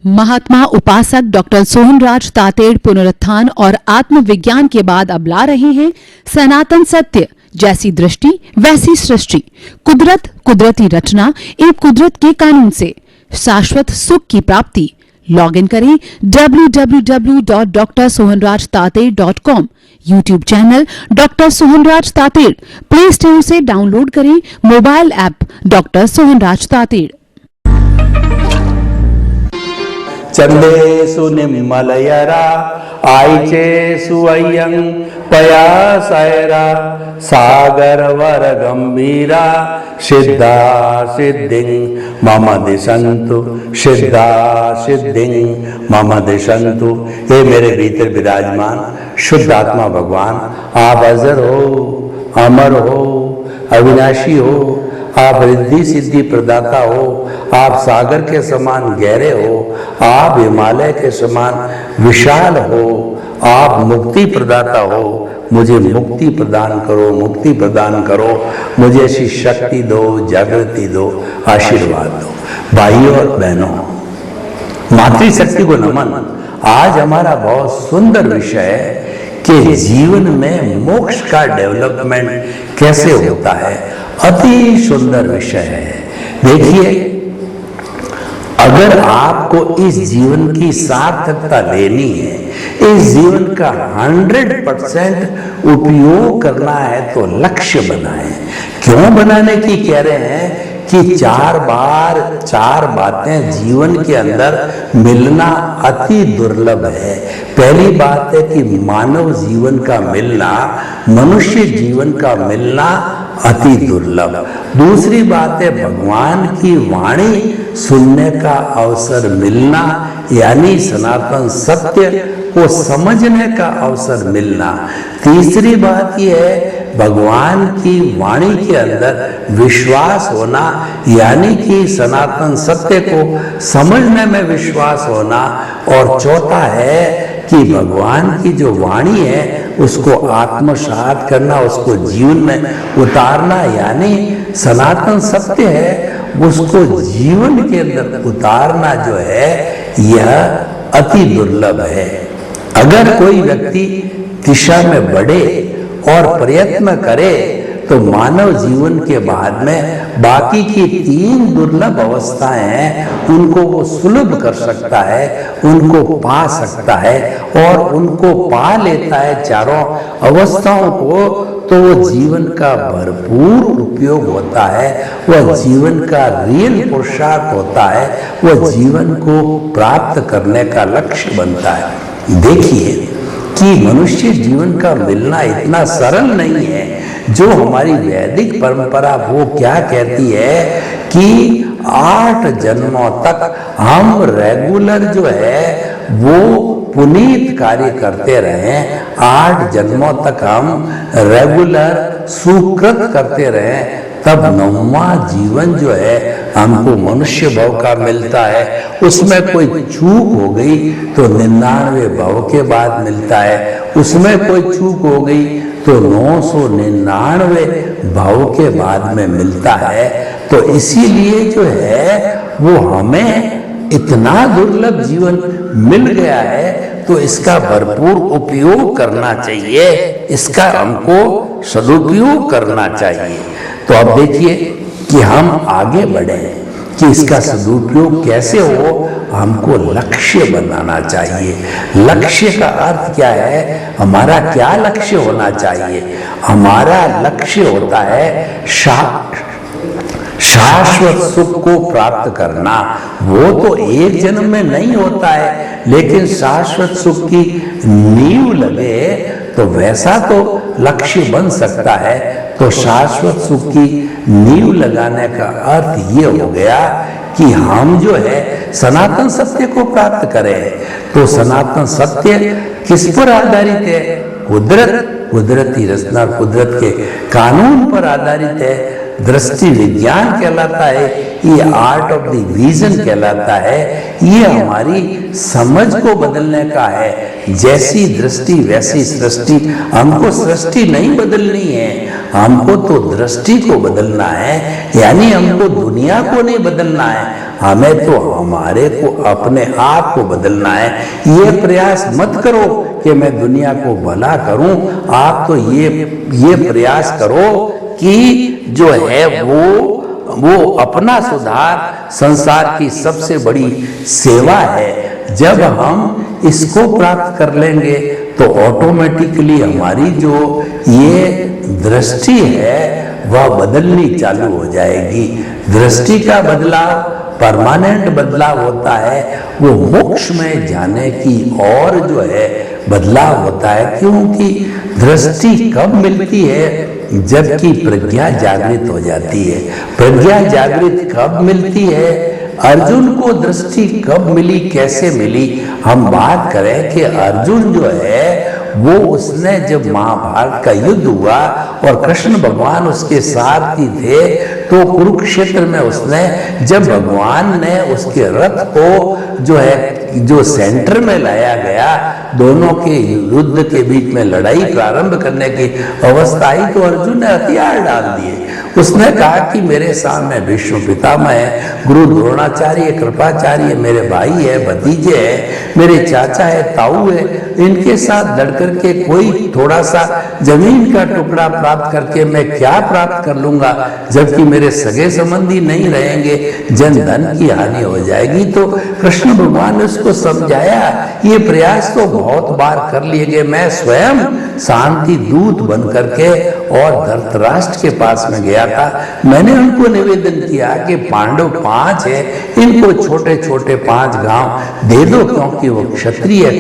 महात्मा उपासक डॉक्टर सोहनराज तातेड़ पुनरुत्थान और आत्मविज्ञान के बाद अब ला रहे हैं सनातन सत्य, जैसी दृष्टि वैसी सृष्टि, कुदरत, कुदरती रचना एवं कुदरत के कानून से शाश्वत सुख की प्राप्ति। लॉग इन करें www.drsohanrajtated.com, YouTube channel doctor Sohanraj Tated, play store से डाउनलोड करें mobile app doctor Sohanraj Tated. चंदेषु निम्मलयरा आयचेषु अय्यं पयासयरा सागरवर गंभीरा सिद्धा सिद्धिं मम दिशन्तु, सिद्धा सिद्धिं मम दिशन्तु। हे मेरे भीतर विराजमान शुद्ध आत्मा भगवान, आप अजर हो, अमर हो, अविनाशी हो, आप रिद्धि सिद्धि प्रदाता हो, आप सागर के समान गहरे हो, आप हिमालय के समान विशाल हो, आप मुक्ति प्रदाता हो। मुझे मुक्ति प्रदान करो, मुक्ति प्रदान करो, मुझे ऐसी शक्ति दो, जागृति दो, आशीर्वाद दो। भाइयों और बहनों, मातृशक्ति को नमन। आज हमारा बहुत सुंदर विषय है कि जीवन में मोक्ष का डेवलपमेंट कैसे होता है। अति सुंदर विषय है। देखिए, अगर आपको इस जीवन की सार्थकता लेनी है, इस जीवन का 100% उपयोग करना है, तो लक्ष्य बनाएं। क्यों बनाने की कह रहे हैं कि चार बातें जीवन के अंदर मिलना अति दुर्लभ है। पहली बात है कि मानव जीवन का मिलना, मनुष्य जीवन का मिलना अति दुर्लभ। दूसरी बात है भगवान की वाणी सुनने का अवसर मिलना, यानी सनातन सत्य को समझने का अवसर मिलना। तीसरी बात यह है भगवान की वाणी के अंदर विश्वास होना, यानी कि सनातन सत्य को समझने में विश्वास होना। और चौथा है कि भगवान की जो वाणी है उसको आत्मसात करना, उसको जीवन में उतारना, यानी सनातन सत्य है उसको जीवन के अंदर उतारना जो है यह अति दुर्लभ है। अगर कोई व्यक्ति दिशा में बढ़े और प्रयत्न करे तो मानव जीवन के बाद में बाकी की 3 दुर्लभ अवस्थाएं हैं, उनको वो सुलभ कर सकता है, उनको पा सकता है। और उनको पा लेता है चारों अवस्थाओं को, तो वो जीवन का भरपूर उपयोग होता है, वह जीवन का रियल पुरुषार्थ होता है, वह जीवन को प्राप्त करने का लक्ष्य बनता है। देखिए कि मनुष्य जीवन का मिलना इतना सरल नहीं है। जो हमारी वैदिक परंपरा वो क्या कहती है कि 8 जन्मों तक हम रेगुलर जो है वो पुनीत कार्य करते रहें, 8 जन्मों तक हम रेगुलर सुकृत करते रहें, तब 9वां जीवन जो है हमको मनुष्य भव का मिलता है। उसमें कोई चूक हो गई तो 99 भव के बाद मिलता है, उसमें कोई चूक हो गई तो 999 भव के बाद में मिलता है। तो इसीलिए जो है वो हमें इतना दुर्लभ जीवन मिल गया है, तो इसका भरपूर उपयोग करना चाहिए, इसका हमको सदुपयोग करना चाहिए। तो अब देखिए कि हम आगे बढ़े कि इसका सदुपयोग कैसे हो। हमको लक्ष्य बनाना चाहिए। लक्ष्य का अर्थ क्या है? हमारा क्या लक्ष्य होना चाहिए? हमारा लक्ष्य होता है शाश्वत सुख को प्राप्त करना। वो तो एक जन्म में नहीं होता है, लेकिन शाश्वत सुख की नींव लगे तो वैसा तो लक्ष्य बन सकता है। तो शाश्वत सुख की नींव लगाने का अर्थ ये हो गया कि हम जो है सनातन सत्य को प्राप्त करें। तो सनातन सत्य किस पर आधारित है? कुदरत, कुदरती रचना, कुदरत के कानून पर आधारित है। दृष्टि विज्ञान कहलाता है, ये आर्ट ऑफ द विजन कहलाता है। ये हमारी समझ को बदलने का है। जैसी दृष्टि वैसी सृष्टि। हमको सृष्टि नहीं बदलनी है, हमको तो दृष्टि को बदलना है, यानी हमको दुनिया को नहीं बदलना है, हमें तो हमारे को अपने आप को बदलना है। ये प्रयास मत करो कि मैं दुनिया को भला करूं, आप तो ये प्रयास करो कि जो है वो अपना सुधार संसार की सबसे बड़ी सेवा है। जब हम इसको प्राप्त कर लेंगे तो ऑटोमेटिकली हमारी जो ये दृष्टि है वह बदलनी चालू हो जाएगी। दृष्टि का बदलाव परमानेंट बदलाव होता है, वो मोक्ष में जाने की और जो है बदलाव होता है। क्योंकि दृष्टि कब मिलती है? जबकि प्रज्ञा जागृत हो जाती है। प्रज्ञा जागृत कब मिलती है? अर्जुन को दृष्टि कब मिली, कैसे मिली? हम बात करें कि अर्जुन जो है वो उसने जब महाभारत का युद्ध हुआ और कृष्ण भगवान उसके साथ ही थे, तो कुरुक्षेत्र में उसने जब भगवान ने उसके रथ को जो सेंटर में लाया गया, दोनों के युद्ध के बीच में लड़ाई प्रारंभ करने की अवस्था आई, तो अर्जुन ने हथियार डाल दिए। उसने कहा कि मेरे सामने भीष्म पितामह है, गुरु द्रोणाचार्य, कृपाचार्य, मेरे भाई है, भतीजे है, मेरे चाचा है, ताऊ है, इनके साथ लड़ करके कोई थोड़ा सा जमीन का टुकड़ा प्राप्त करके मैं क्या प्राप्त कर लूंगा, जबकि मेरे सगे संबंधी नहीं रहेंगे, जन धन की हानि हो जाएगी। तो कृष्ण भगवान ने उसको समझाया। ये प्रयास तो बहुत बार कर लिए गए, मैं स्वयं शांति दूत बन करके और धृतराष्ट्र के पास में गया था। मैंने उनको निवेदन किया कि पांडव 5 है, इनको छोटे छोटे 5 गांव दे दो, क्योंकि वो क्षत्रिय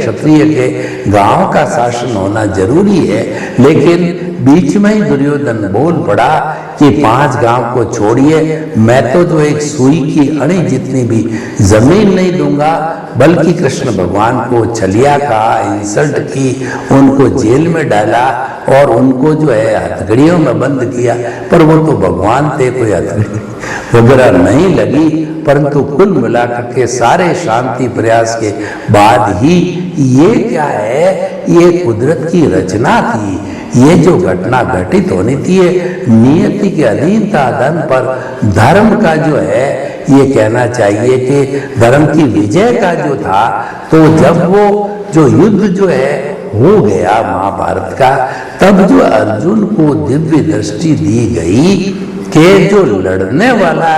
के गांव का शासन होना जरूरी है। लेकिन बीच में ही दुर्योधन बोल पड़ा कि 5 गांव को छोड़िए, मैं तो जो एक सुई की अणी जितनी भी जमीन नहीं दूंगा, बल्कि कृष्ण भगवान को छलिया कहा, इंसल्ट की, उनको जेल में डाला और उनको जो है हथकड़ियों में बंद किया। पर वो तो भगवान थे, कोई हथकड़ी वगैरह नहीं लगी। परंतु कुल मिलाकर के सारे शांति प्रयास के बाद ही ये क्या है, ये कुदरत की रचना थी। ये जो घटना घटित होनी थी, नियति के अधीन था। धर्म पर धर्म का जो है, ये कहना चाहिए कि धर्म की विजय का जो था, तो जब वो जो युद्ध जो है हो गया महाभारत का, तब जो अर्जुन को दिव्य दृष्टि दी गई कि जो लड़ने वाला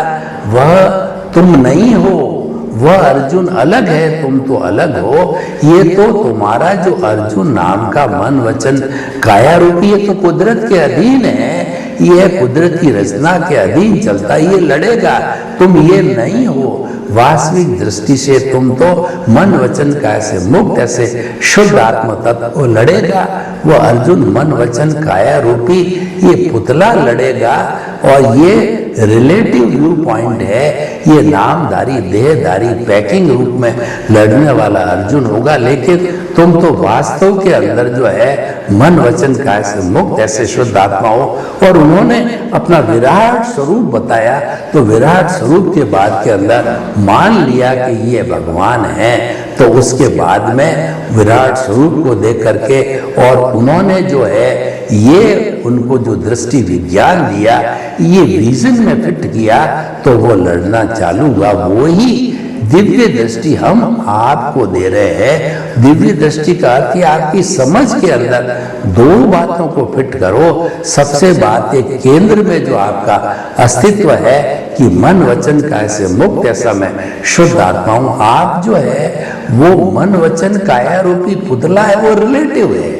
वह तुम नहीं हो, वह अर्जुन अलग है, तुम तो अलग हो। ये तो तुम्हारा जो अर्जुन नाम का मन वचन काया रूपी, ये तो कुदरत के अधीन है, ये कुदरत की रचना के अधीन चलता, ये लड़ेगा, तुम ये नहीं हो। वास्तविक दृष्टि से तुम तो मन वचन काया से मुक्त, ऐसे शुद्ध आत्म तत्व वो लड़ेगा। वो अर्जुन मन वचन काया रूपी ये पुतला लड़ेगा। और ये रिलेटिव व्यू पॉइंट है, ये नामधारी देहधारी पैकिंग रूप में लड़ने वाला अर्जुन होगा। लेकिन तुम तो वास्तव के अंदर जो है मन वचन काया से मुक्त, ऐसे शुद्ध आत्मा हो। और उन्होंने अपना विराट स्वरूप बताया, तो विराट स्वरूप के बाद के अंदर मान लिया कि ये भगवान है। तो उसके बाद में विराट स्वरूप को देख करके और उन्होंने जो है ये उनको जो दृष्टि विज्ञान दिया, ये विजन में फिट किया, तो वो लड़ना चालू हुआ। वो ही दिव्य दृष्टि हम आपको दे रहे हैं। दिव्य दृष्टि का अर्थ आपकी समझ के अंदर 2 बातों को फिट करो। सबसे बात एक केंद्र में जो आपका अस्तित्व है कि मन वचन काया से मुक्त, ऐसा मैं शुद्ध आत्मा हूं। आप जो है वो मन वचन काया रूपी पुतला है, वो रिलेटिव है।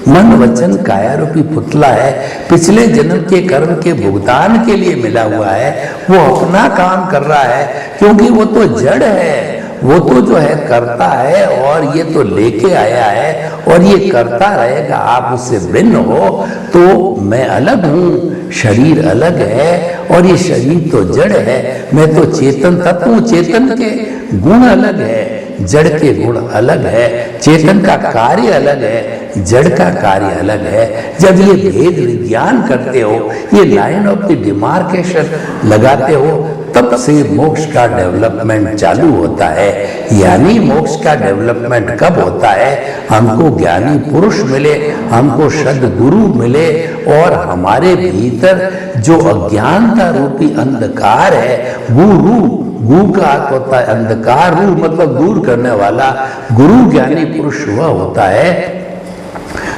मन वचन काया रूपी पुतला है, पिछले जन्म के कर्म के भुगतान के लिए मिला हुआ है। वो अपना काम कर रहा है, क्योंकि वो तो जड़ है, वो तो जो है करता है और ये तो लेके आया है और ये करता रहेगा। आप उससे भिन्न हो तो मैं अलग हूँ, शरीर अलग है और ये शरीर तो जड़ है। मैं तो चेतन तत्व हूँ, चेतन के गुण अलग है। जड़ के गुण अलग है, चेतन का कार्य अलग है, जड़ का कार्य अलग है। जब ये भेद विज्ञान करते हो, ये लाइन ऑफ द डिमार्केशन लगाते हो, तब से मोक्ष का डेवलपमेंट चालू होता है। यानी मोक्ष का डेवलपमेंट कब होता है? हमको ज्ञानी पुरुष मिले, हमको सद्गुरु मिले और हमारे भीतर जो अज्ञानता रूपी अंधकार है, गु का अर्थ होता है अंधकार, रू मतलब दूर करने वाला। गुरु ज्ञानी पुरुष हुआ होता है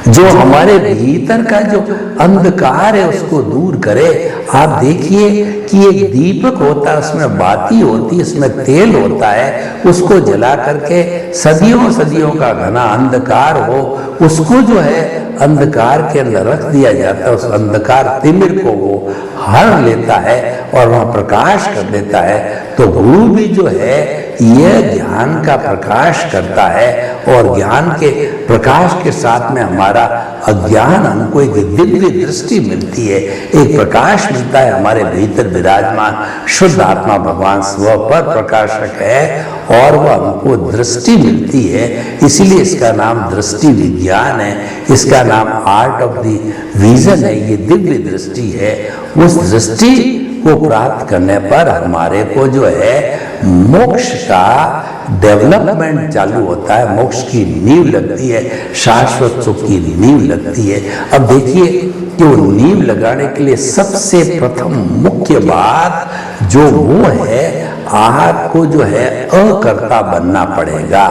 जो हमारे भीतर का जो अंधकार है उसको दूर करे। आप देखिए कि एक दीपक होता है, उसमें बाती होती है, इसमें तेल होता है, उसको जला करके सदियों सदियों का घना अंधकार हो, उसको जो है अंधकार के अंदर रख दिया जाता है। उस अंधकार तिमिर को वो हर लेता है और वह प्रकाश कर देता है। तो गुरु भी जो है यह ज्ञान का प्रकाश करता है और ज्ञान के प्रकाश के साथ में हमारा अज्ञान, हमको एक दिव्य दृष्टि मिलती है, एक प्रकाश मिलता है। हमारे भीतर विराजमान शुद्ध आत्मा भगवान स्व पर प्रकाशक है और वह हमको दृष्टि मिलती है। इसीलिए इसका नाम दृष्टि विज्ञान है, इसका नाम आर्ट ऑफ द विजन है। ये दिव्य दृष्टि है। उस दृष्टि को प्राप्त करने पर हमारे को जो है मोक्ष का डेवलपमेंट चालू होता है, मोक्ष की नींव लगती है, शाश्वत सुख की नींव लगती है। अब देखिए कि वो नींव लगाने के लिए सबसे प्रथम मुख्य बात जो वो है, आपको जो है अकर्ता बनना पड़ेगा।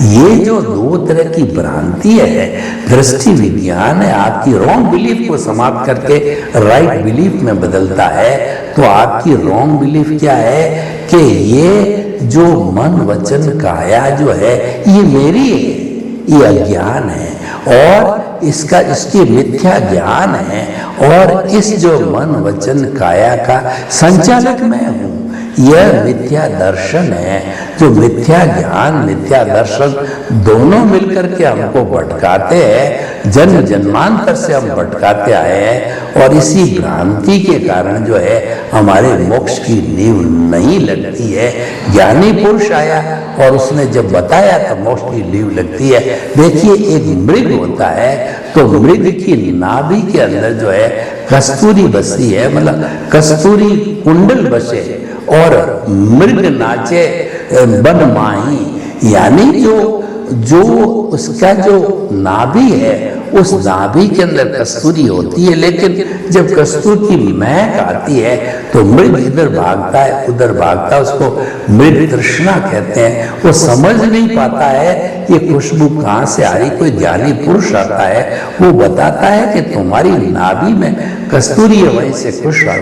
ये जो दो तरह की भ्रांति है, दृष्टि विज्ञान है, आपकी रॉन्ग बिलीफ को समाप्त करके राइट बिलीफ में बदलता है। तो आपकी रॉन्ग बिलीफ क्या है कि ये जो मन वचन काया जो है ये मेरी है, ये अज्ञान है और इसकी मिथ्या ज्ञान है और इस जो मन वचन काया का संचालक मैं हूँ, यह मिथ्या दर्शन है। जो मिथ्या ज्ञान मिथ्या दर्शन दोनों मिलकर के हमको भटकाते हैं, जन्म जन्मांतर से हम भटकाते आए हैं और इसी भ्रांति के कारण जो है हमारे मोक्ष की नींव नहीं लगती है। ज्ञानी पुरुष आया और उसने जब बताया तो मोक्ष की नींव लगती है। देखिए एक मृग होता है तो मृग की नाभि के अंदर जो है कस्तूरी बसी है, मतलब कस्तूरी कुंडल बसे और मृग नाचे बन माही। यानी जो उसका जो नाभि है उस नाभि के अंदर कस्तूरी होती है, लेकिन जब कस्तूरी की महक आती है तो मृग इधर भागता है उधर भागता है, उसको मृग तृष्णा कहते हैं। वो समझ नहीं पाता है ये खुशबू कहाँ से आ रही। कोई ज्ञानी पुरुष आता है, वो बताता है कि तुम्हारी नाभि में कस्तूरी है, वहीं से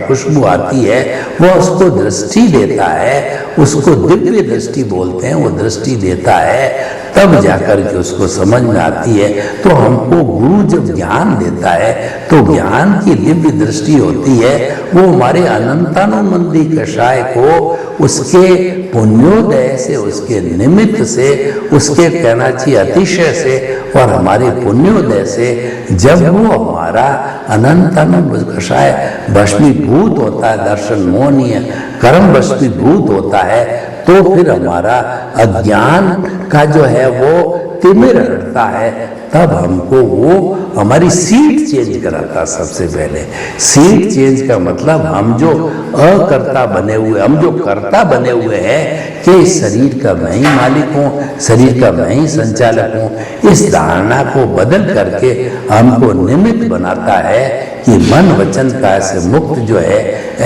खुशबू आती है। वह उसको दृष्टि देता है, उसको दिव्य दृष्टि बोलते हैं, वो दृष्टि देता है, तब जाकर के उसको समझ में आती है। तो हमको गुरु जब ज्ञान देता है तो ज्ञान की दिव्य दृष्टि होती है। वो हमारे अनंतानुबंधी कषाय को उसके पुण्योदय से, उसके निमित्त से, उसके कहना चाहिए अतिशय से और हमारे पुण्योदय से जब वो हमारा अनंतानुबंधी कषाय भस्मीभूत होता है, दर्शन मोहनीय कर्म भस्मीभूत होता है, तो फिर हमारा अज्ञान का जो है वो तिमिर हटता है। तब हमको वो हमारी सीट चेंज कराता। सबसे पहले सीट चेंज का मतलब हम जो अकर्ता बने हुए, हम जो कर्ता बने हुए हैं कि इस शरीर का मैं ही मालिक हूँ, शरीर का मैं ही संचालक हूँ, इस धारणा को बदल करके हमको निमित्त बनाता है कि मन वचन काया से मुक्त जो है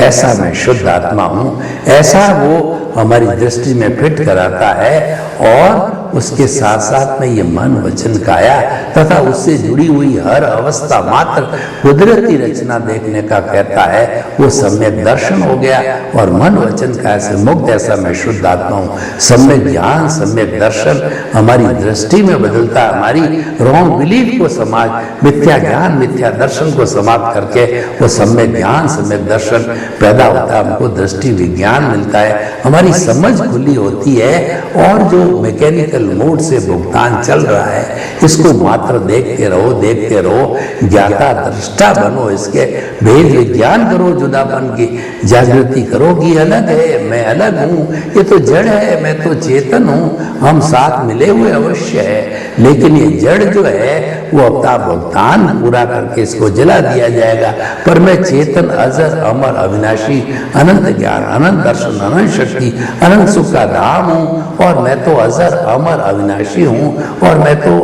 ऐसा मैं शुद्ध आत्मा हूँ, ऐसा वो हमारी दृष्टि में फिट कराता है। और उसके साथ साथ में ये मन वचन काया तथा उससे जुड़ी हुई हर अवस्था मात्र कुदरती रचना देखने का कहता है, वो सम्यक दर्शन हो गया। और मन वचन काया से मुक्त ऐसा मैं शुद्ध आत्मा हूँ। सम्यक ज्ञान सम्यक दर्शन हमारी दृष्टि में बदलता है, हमारी रॉन्ग बिलीफ को समाज मिथ्या ज्ञान मिथ्या दर्शन को समाप्त करके वो सम्यक ज्ञान सम्यक दर्शन पैदा होता है। हमको दृष्टि विज्ञान मिलता है, हमारी समझ खुली होती है और जो मैकेनिकल ऑटोमेटिकल मोड से भुगतान चल रहा है, इसको मात्र देखते रहो, ज्ञाता दृष्टा बनो, इसके भेद विज्ञान करो, जुदापन की जागृति करो कि अलग है, मैं अलग हूँ, ये तो जड़ है, मैं तो चेतन हूँ, हम साथ मिले हुए अवश्य है, लेकिन ये जड़ जो है वो अपना भुगतान पूरा करके इसको जला दिया जाएगा, पर मैं चेतन, अजर, अमर, अविनाशी, अनंत ज्ञान, अनंत दर्शन, अनंत शक्ति, अनंत सुख का धाम हूँ, और मैं तो अजर, अमर, अविनाशी हूँ, और मैं तो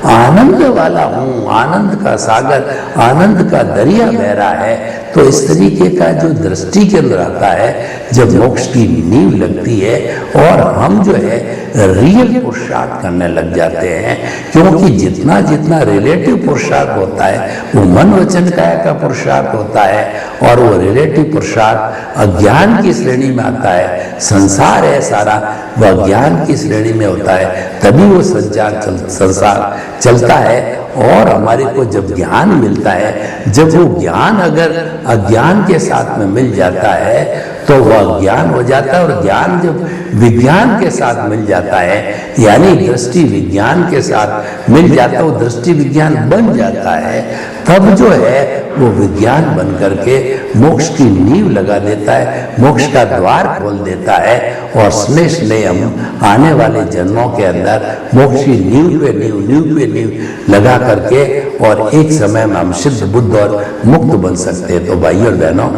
आनंद वाला हूँ, आनंद का सागर, आनंद का दरिया बह रहा है। तो इस तरीके का जो दृष्टि के अंदर आता है, जब मोक्ष की नींव लगती है और हम जो है रियल पुरुषार्थ करने लग जाते हैं, क्योंकि जितना जितना रिलेटिव पुरुषार्थ होता है वो मन वचन काया का पुरुषार्थ होता है, और वो रिलेटिव पुरुषार्थ अज्ञान की श्रेणी में आता है, संसार है सारा वह अज्ञान की श्रेणी में होता है, तभी वो संसार चलता है। और हमारे को जब ज्ञान मिलता है, जब वो ज्ञान अगर अज्ञान के साथ में मिल जाता है तो वह ज्ञान हो जाता है, और ज्ञान जब विज्ञान के साथ मिल जाता है, यानी दृष्टि विज्ञान के साथ मिल जाता है, वो दृष्टि विज्ञान बन जाता है, तब जो है वो विज्ञान बन करके मोक्ष की नींव लगा देता है, मोक्ष का द्वार खोल देता है, और स्नेह हम आने वाले जन्मों के अंदर मोक्ष की नींव पे नींव लगा करके, और एक समय में हम सिद्ध, बुद्ध और मुक्त बन सकते हैं। तो भाइयों और बहनों,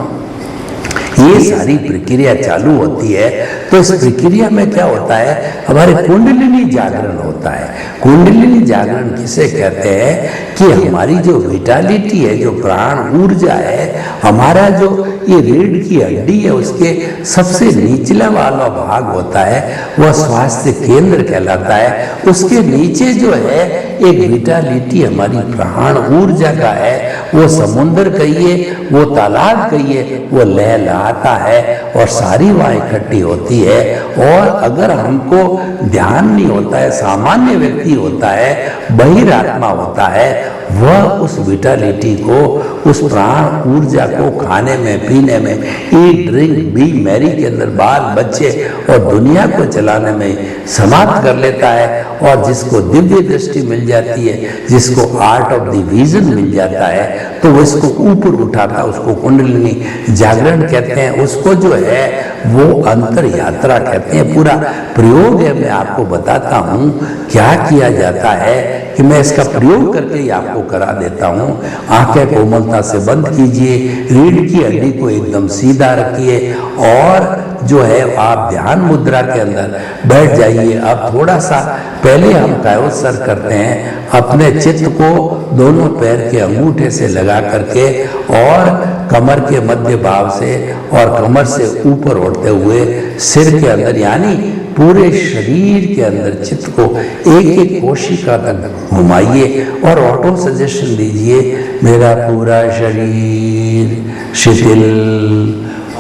ये सारी प्रक्रिया चालू होती है। तो इस प्रक्रिया में क्या होता है, हमारे कुंडलिनी जागरण होता है। कुंडलिनी जागरण किसे कहते हैं कि हमारी जो विटालिटी है, जो प्राण ऊर्जा है, हमारा जो ये रीढ़ की हड्डी है, उसके सबसे निचला वाला भाग होता है, वह स्वास्थ्य केंद्र कहलाता है। उसके नीचे जो है एक विटालिटी हमारी प्राण ऊर्जा का है, वो समुद्र कहिए, वो तालाब कहिए, वो लहलहाता है और सारी वहाँ इकट्ठी होती है। और अगर हमको ध्यान नहीं होता है, सामान्य व्यक्ति होता है, बहिरात्मा होता है, वह उस विटालिटी को, उस प्राण ऊर्जा को खाने में, पीने में, ईट ड्रिंक बी मैरी के अंदर बाल बच्चे और दुनिया को चलाने में समाप्त कर लेता है। और जिसको दिव्य दृष्टि मिल जाती है, जिसको आर्ट ऑफ द विजन मिल जाता है, तो वो इसको ऊपर उठाता है, उसको कुंडलिनी जागरण कहते हैं, उसको जो है वो अंतर यात्रा कहते हैं। पूरा प्रयोग है, मैं आपको बताता हूँ क्या किया जाता है, कि मैं इसका प्रयोग करके ही आपको करा देता हूँ। आंखें कोमलता से बंद कीजिए, रीढ़ की हड्डी को एकदम सीधा रखिए, और जो है आप ध्यान मुद्रा के अंदर बैठ जाइए। अब थोड़ा सा पहले हम कायोत्सर्ग करते हैं, अपने चित्त को दोनों पैर के अंगूठे से लगा करके और कमर के मध्य भाव से और कमर से ऊपर उठते हुए सिर के अंदर, यानी पूरे शरीर के अंदर चित्त को एक एक कोशिका तक घुमाइए और ऑटो सजेशन दीजिए, मेरा पूरा शरीर शिथिल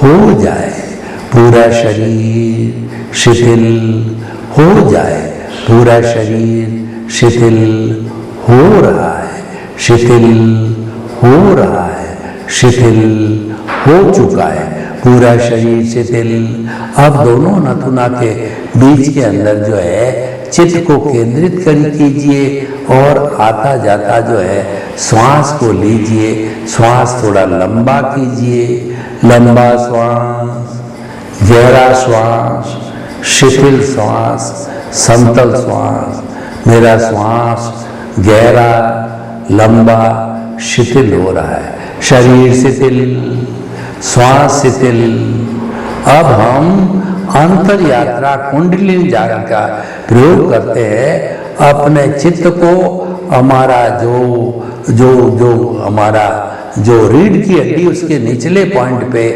हो जाए, पूरा शरीर शिथिल हो जाए, पूरा शरीर शिथिल हो रहा है, शिथिल हो रहा है, शिथिल हो चुका है, पूरा शरीर शिथिल। अब दोनों नथुना के बीच के अंदर जो है चित्त को केंद्रित कीजिए और आता जाता जो है श्वास को लीजिए, श्वास थोड़ा लंबा कीजिए, लंबा श्वास, गहरा श्वास, शिथिल श्वास, समतल श्वास। मेरा श्वास गहरा, लंबा, शिथिल हो रहा है, शरीर शिथिल, श्वास शिथिल। अब हम अंतर यात्रा कुंडलिनी जागरण का प्रयोग करते हैं। अपने चित्त को हमारा हमारा जो रीढ़ की हड्डी उसके निचले पॉइंट पे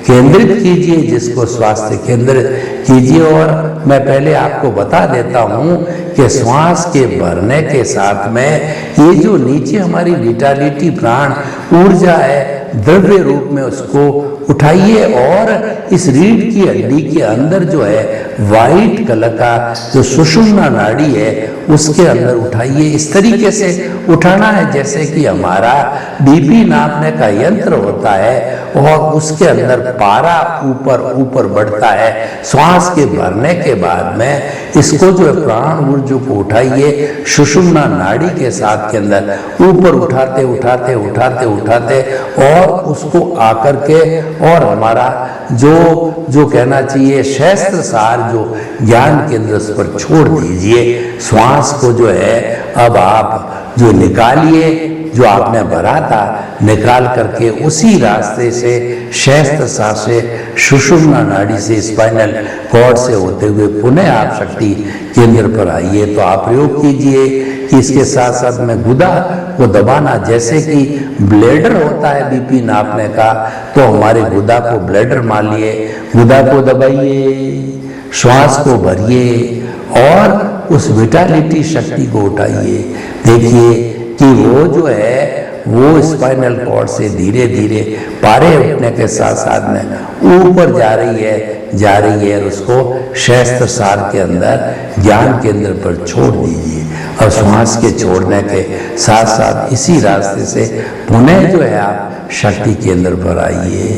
केंद्रित कीजिए, जिसको स्वास्थ्य केंद्र कीजिए। और मैं पहले आपको बता देता हूँ कि श्वास के भरने के साथ में ये जो नीचे हमारी विटालिटी प्राण ऊर्जा है, द्रव्य रूप में उसको उठाइए और इस रीढ़ की हड्डी के अंदर जो है वाइट कलर का जो सुषुम्ना नाड़ी है उसके अंदर उठाइए। इस तरीके से उठाना है जैसे कि हमारा बीपी नापने का यंत्र होता है और उसके अंदर पारा ऊपर ऊपर बढ़ता है। श्वास के भरने के बाद में इसको जो है प्राण ऊर्जा को उठाइए, सुषुम्ना नाड़ी के साथ के अंदर ऊपर उठाते उठाते उठाते उठाते और उसको आकर के और हमारा जो कहना चाहिए शस्त्र सार जो ज्ञान केंद्र उस पर छोड़ दीजिए। श्वास को जो है अब आप जो निकालिए, जो आपने भरा था निकाल करके उसी रास्ते से शस्त्र सार से सुषुम्ना नाड़ी से स्पाइनल कॉर्ड से होते हुए पुनः आप शक्ति केंद्र पर आइए। तो आप प्रयोग कीजिए कि इसके साथ साथ में गुदा को दबाना, जैसे कि ब्लेडर होता है बीपी नापने का, तो हमारे गुदा को ब्लेडर मान लिए, गुदा को दबाइए, श्वास को भरिए और उस विटालिटी शक्ति को उठाइए। देखिए कि वो जो है वो स्पाइनल कॉर्ड से धीरे धीरे पारे उठने के साथ साथ में ऊपर जा रही है और उसको शस्त्र सार के अंदर ज्ञान केंद्र पर छोड़ दीजिए। और श्वास के छोड़ने के साथ साथ इसी रास्ते से पुनः जो है आप शक्ति केंद्र पर आइए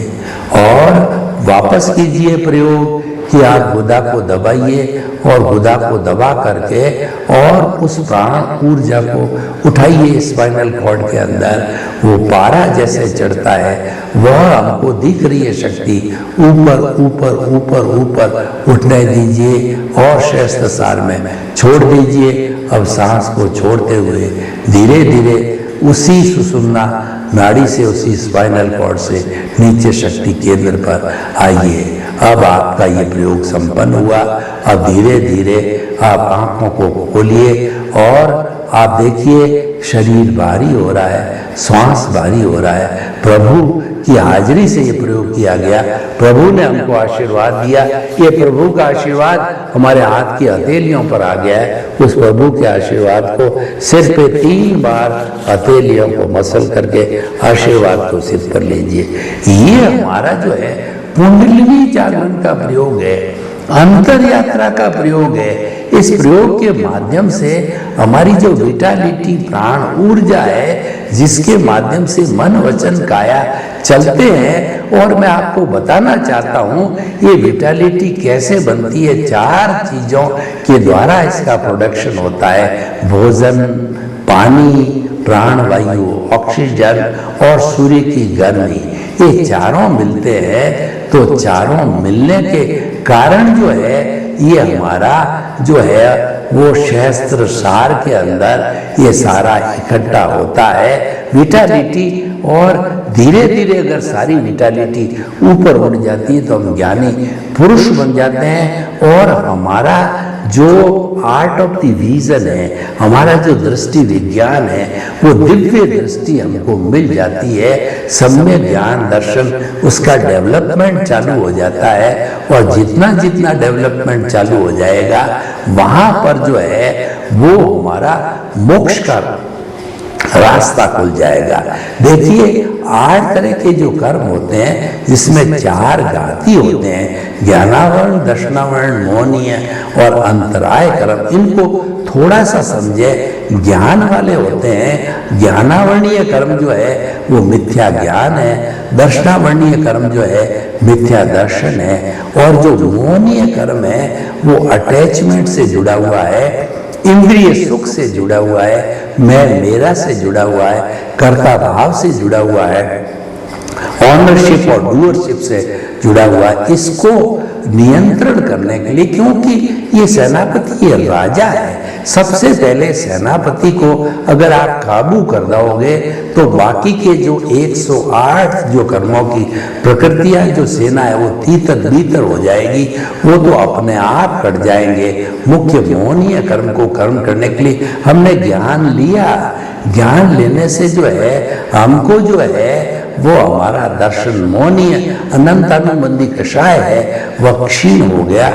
और वापस कीजिए प्रयोग कि आप गुदा को दबाइए और गुदा को दबा करके और उस प्राण ऊर्जा को उठाइए। स्पाइनल कॉर्ड के अंदर वो पारा जैसे चढ़ता है वह हमको दिख रही है शक्ति, ऊपर ऊपर ऊपर ऊपर उठने दीजिए और शस्त्र सार में छोड़ दीजिए। अब सांस को छोड़ते हुए धीरे धीरे उसी सुषुम्ना नाड़ी से उसी स्पाइनल कॉर्ड से नीचे शक्ति केंद्र पर आइए। अब आपका ये प्रयोग संपन्न हुआ। अब धीरे धीरे आप आंखों को खोलिए और आप देखिए शरीर भारी हो रहा है, श्वास भारी हो रहा है। प्रभु की हाजिरी से ये प्रयोग किया गया, प्रभु ने हमको आशीर्वाद दिया। ये प्रभु का आशीर्वाद हमारे हाथ की हथेलियों पर आ गया है। उस प्रभु के आशीर्वाद को सिर पे 3 बार हथेलियों को मसल करके आशीर्वाद को सिर पर लीजिए। ये हमारा जो है कुंडलिनी जागरण का प्रयोग है, अंतर यात्रा का प्रयोग है। इस प्रयोग के माध्यम से हमारी जो विटालिटी प्राण ऊर्जा है, जिसके माध्यम से मन वचन काया चलते हैं। और मैं आपको बताना चाहता हूँ ये विटालिटी कैसे बनती है। 4 चीजों के द्वारा इसका प्रोडक्शन होता है, भोजन, पानी, प्राण वायु, ऑक्सीजन और सूर्य की गर्मी। ये चारों मिलते हैं तो चारों मिलने के कारण जो है ये हमारा जो है वो शस्त्र सार के अंदर ये सारा इकट्ठा होता है विटालिटी। और धीरे धीरे अगर सारी विटालिटी ऊपर उठ जाती है तो हम ज्ञानी पुरुष बन जाते हैं और हमारा जो आर्ट ऑफ द विजन है, हमारा जो दृष्टि विज्ञान है, वो दिव्य दृष्टि हमको मिल जाती है। सम्यक ज्ञान दर्शन उसका डेवलपमेंट चालू हो जाता है और जितना जितना डेवलपमेंट चालू हो जाएगा वहां पर जो है वो हमारा मोक्ष का रास्ता खुल जाएगा। देखिए 8 तरह के जो कर्म होते हैं जिसमें 4 घाती होते हैं, ज्ञानावरण, दर्शनावरण, मोहनीय और अंतराय कर्म। इनको थोड़ा सा समझे। ज्ञान वाले होते हैं, ज्ञानावरणीय कर्म जो है वो मिथ्या ज्ञान है, दर्शनावरणीय कर्म जो है मिथ्या दर्शन है और जो मोहनीय कर्म है वो अटैचमेंट से जुड़ा हुआ है, इंद्रिय सुख से जुड़ा हुआ है, मैं मेरा से जुड़ा हुआ है, कर्ता भाव से जुड़ा हुआ है, ऑनरशिप और डूअरशिप से जुड़ा हुआ है। इसको नियंत्रण करने के लिए, क्योंकि ये सेनापति ये राजा है, सबसे पहले सेनापति को अगर आप काबू कर दोगे तो बाकी के जो 108 जो कर्मों की प्रकृतियां जो सेना है वो तीतर बीतर हो जाएगी, वो तो अपने आप कट जाएंगे। मुख्य मोहनीय कर्म को कर्म करने के लिए हमने ज्ञान लिया, ज्ञान लेने से जो है हमको जो है वो हमारा दर्शन मोहनीय अनंतानुबंधी कषाय है वह क्षीण हो गया।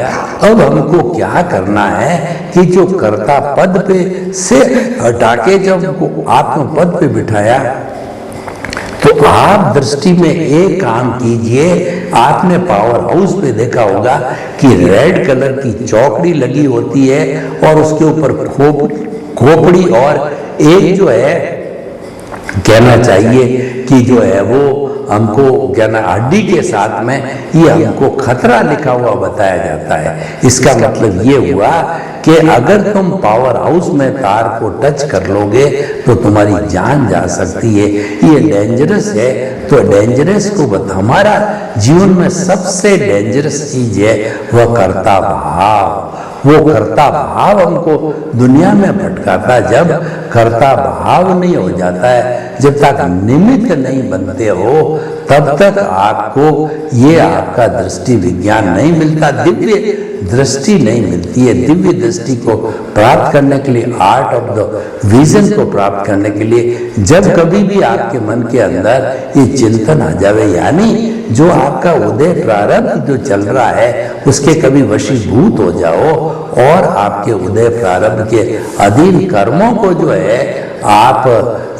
अब हमको क्या करना है कि जो कर्ता पद पे से हटा के जब हमको आत्म पद पे बिठाया तो आप दृष्टि में एक काम कीजिए, आपने पावर हाउस पे देखा होगा कि रेड कलर की चौकड़ी लगी होती है और उसके ऊपर खोपड़ी और एक जो है कहना चाहिए कि जो है वो हमको कहना हड्डी के साथ में ये हमको खतरा लिखा हुआ बताया जाता है। इसका मतलब ये हुआ कि अगर तुम पावर हाउस में तार को टच कर लोगे तो तुम्हारी जान जा सकती है, ये डेंजरस है। तो डेंजरस को हमारा जीवन में सबसे डेंजरस चीज है वह कर्ता भाव। वो कर्ता भाव हमको दुनिया में भटकाता। जब कर्ता भाव नहीं हो जाता है, जब तक निमित्त नहीं बनते हो, तब तक आपको ये आपका दृष्टि विज्ञान नहीं मिलता, दिव्य दृष्टि नहीं मिलती है। दिव्य दृष्टि को प्राप्त करने के लिए, आर्ट ऑफ द विजन को प्राप्त करने के लिए, जब कभी भी आपके मन के अंदर ये चिंतन आ जावे, यानी जो आपका उदय प्रारब्ध जो चल रहा है उसके कभी वशीभूत हो जाओ और आपके उदय प्रारब्ध के अधीन कर्मों को जो है आप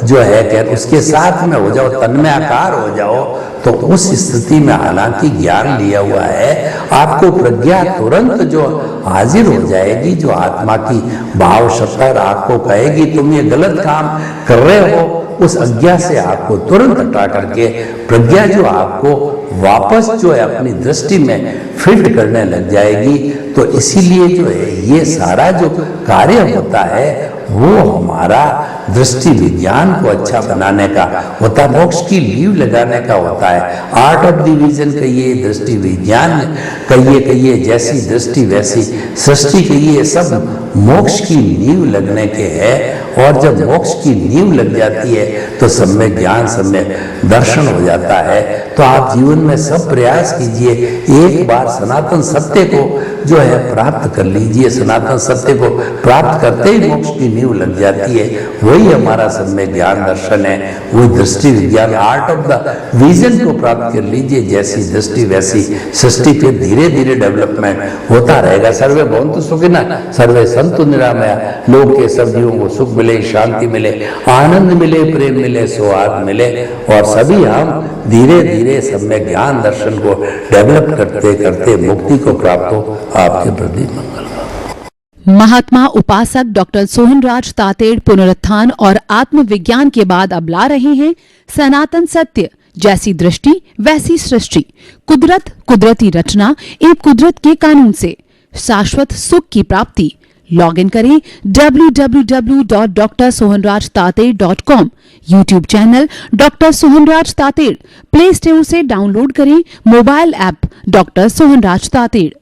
जो है उसके साथ में हो जाओ, तन्मयाकार हो जाओ, तो उस स्थिति में हालांकि ज्ञान लिया हुआ है, आपको प्रज्ञा तुरंत जो हाजिर हो जाएगी, जो आत्मा की भाव शक्ति आपको कहेगी तुम ये गलत काम कर रहे हो, उस अज्ञा से आपको तुरंत हटा करके प्रज्ञा जो आपको वापस जो है अपनी दृष्टि में फिट करने लग जाएगी। तो इसीलिए जो है ये सारा जो कार्य होता है वो हमारा दृष्टि विज्ञान को अच्छा बनाने का होता है, मोक्ष की लीव लगाने का होता है। आर्ट ऑफ द विजन कहिए, दृष्टि विज्ञान कहिए, जैसी दृष्टि वैसी सृष्टि कहिए, सब मोक्ष की नींव लगने के है। और जब मोक्ष की नींव लग जाती है तो सम्यक ज्ञान, सम्यक दर्शन हो जाता है। तो आप जीवन में सब प्रयास कीजिए, एक बार सनातन सत्य को जो है प्राप्त कर लीजिए। सनातन सत्य को प्राप्त करते ही मोक्ष की नींव लग जाती है। वही हमारा सम्यक ज्ञान दर्शन है, वही दृष्टि विज्ञान, आर्ट ऑफ द विजन को प्राप्त कर लीजिए। जैसी दृष्टि वैसी सृष्टि, फिर धीरे धीरे डेवलपमेंट होता रहेगा। सर्वे भवन्तु सुखिनः, सर्वे सन्तु निरामया। लोग के सब जीवों को सुख मिले, शांति मिले, आनंद मिले, प्रेम मिले, सौहार्द मिले और सभी हम धीरे धीरे सम्यक ज्ञान दर्शन को डेवलप करते करते मुक्ति को प्राप्त हो। आपके प्रति मंगल। महात्मा उपासक डॉक्टर सोहनराज तातेड़ पुनरुत्थान और आत्मविज्ञान के बाद अब ला रहे हैं सनातन सत्य, जैसी दृष्टि वैसी सृष्टि, कुदरत, कुदरती रचना एवं कुदरत के कानून से शाश्वत सुख की प्राप्ति। लॉग इन करें www.drsohanrajtated.com, YouTube channel doctor Sohanraj Tated, play store से डाउनलोड करें mobile app doctor Sohanraj Tated.